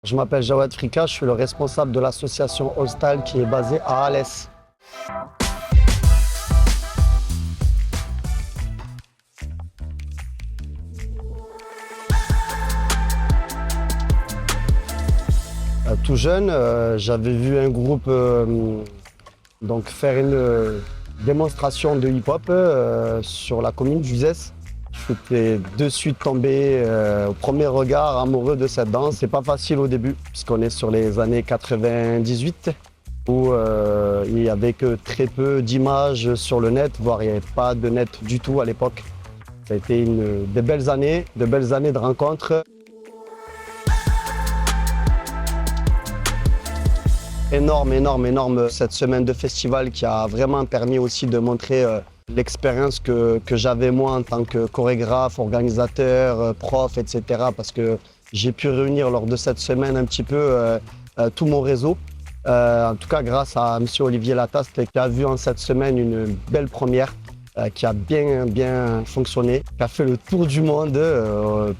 Je m'appelle Jawad Frika, je suis le responsable de l'association All Style qui est basée à Alès. Tout jeune, j'avais vu un groupe donc faire une démonstration de hip-hop sur la commune d'Uzès. Je suis de suite tombé au premier regard amoureux de cette danse. C'est pas facile au début, puisqu'on est sur les années 98, où il n'y avait que très peu d'images sur le net, voire il n'y avait pas de net du tout à l'époque. Ça a été de belles années de rencontres. Énorme cette semaine de festival qui a vraiment permis aussi de montrer l'expérience que j'avais moi en tant que chorégraphe, organisateur, prof, etc. Parce que j'ai pu réunir lors de cette semaine un petit peu tout mon réseau. En tout cas grâce à M. Olivier Lataste qui a vu en cette semaine une belle première qui a bien fonctionné, qui a fait le tour du monde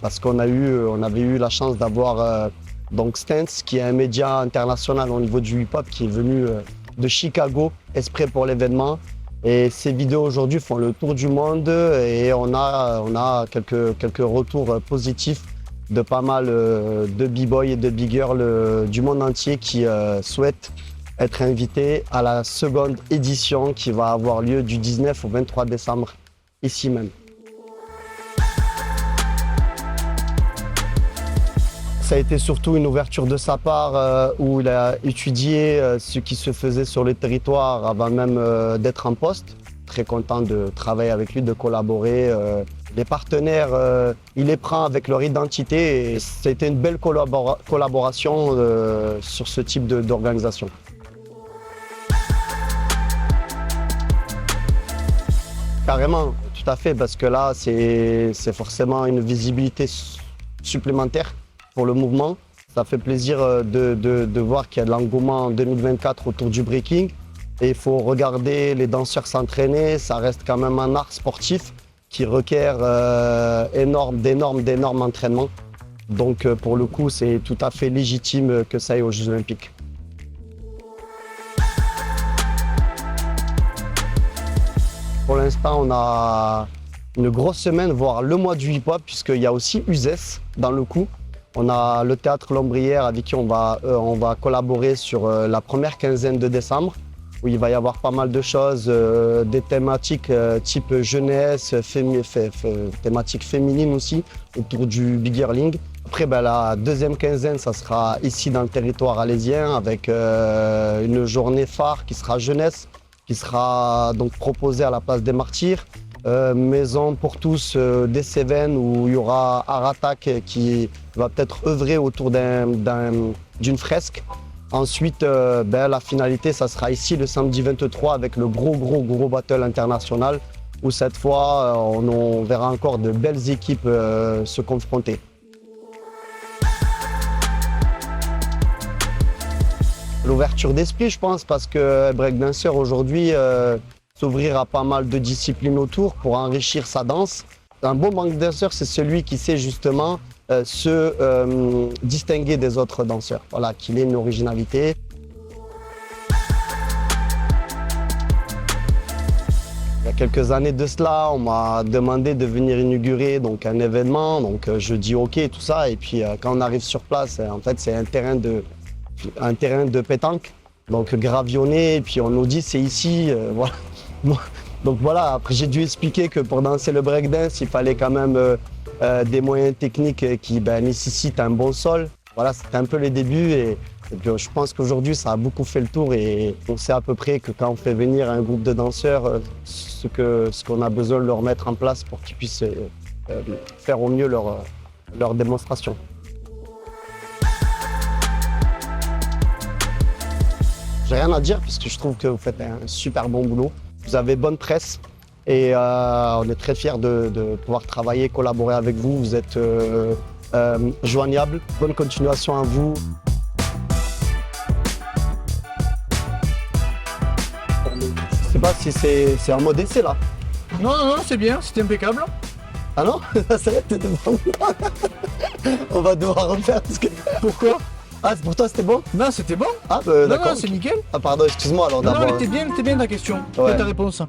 parce qu'on avait eu la chance d'avoir donc Stance, qui est un média international au niveau du hip-hop, qui est venu de Chicago, exprès pour l'événement. Et ces vidéos aujourd'hui font le tour du monde et on a quelques retours positifs de pas mal de b-boys et de b-girls du monde entier qui souhaitent être invités à la seconde édition qui va avoir lieu du 19 au 23 décembre, ici même. Ça a été surtout une ouverture de sa part où il a étudié ce qui se faisait sur le territoire avant même d'être en poste. Très content de travailler avec lui, de collaborer. Les partenaires, il les prend avec leur identité et c'était une belle collaboration sur ce type d'organisation. Carrément, tout à fait, parce que là, c'est forcément une visibilité supplémentaire pour le mouvement. Ça fait plaisir de voir qu'il y a de l'engouement en 2024 autour du breaking. Et il faut regarder les danseurs s'entraîner. Ça reste quand même un art sportif qui requiert d'énormes entraînements. Donc pour le coup, c'est tout à fait légitime que ça aille aux Jeux Olympiques. Pour l'instant, on a une grosse semaine, voire le mois du hip-hop, puisqu'il y a aussi Uzès dans le coup. On a le Théâtre Lombrière avec qui on va collaborer sur la première quinzaine de décembre, où il va y avoir pas mal de choses, des thématiques type jeunesse, thématiques féminines aussi, autour du big girling. Après, la deuxième quinzaine, ça sera ici dans le territoire alésien, avec une journée phare qui sera jeunesse, qui sera donc proposée à la place des Martyrs. Maison pour tous des Cévennes où il y aura Aratak qui va peut-être œuvrer autour d'une fresque. Ensuite, la finalité, ça sera ici le samedi 23 avec le gros battle international où cette fois, on verra encore de belles équipes se confronter. L'ouverture d'esprit, je pense, parce que breakdancer aujourd'hui s'ouvrir à pas mal de disciplines autour pour enrichir sa danse. Un bon breakdancer, c'est celui qui sait justement se distinguer des autres danseurs. Voilà, qu'il ait une originalité. Il y a quelques années de cela, on m'a demandé de venir inaugurer donc, un événement. Donc je dis OK, tout ça. Et puis quand on arrive sur place, en fait, c'est un terrain de pétanque. Donc gravionné, et puis on nous dit c'est ici, voilà. Donc voilà, après j'ai dû expliquer que pour danser le breakdance, il fallait quand même des moyens techniques qui nécessitent un bon sol. Voilà, c'était un peu les débuts et je pense qu'aujourd'hui ça a beaucoup fait le tour et on sait à peu près que quand on fait venir un groupe de danseurs, ce qu'on a besoin de leur mettre en place pour qu'ils puissent faire au mieux leur démonstration. J'ai rien à dire puisque je trouve que vous faites un super bon boulot. Vous avez bonne presse et on est très fiers de pouvoir travailler, collaborer avec vous. Vous êtes joignable. Bonne continuation à vous. Je sais pas si c'est en mode essai là. Non, c'est bien, c'est impeccable. Ah non? Ça va, t'es devant. On va devoir refaire parce que... Pourquoi? Ah, c'est pour toi, c'était bon? Non, c'était bon. Ah, Non, d'accord. non, c'est nickel. Ah, pardon, excuse-moi alors Non, d'abord. non, elle était bien ta question, Ouais. ta réponse.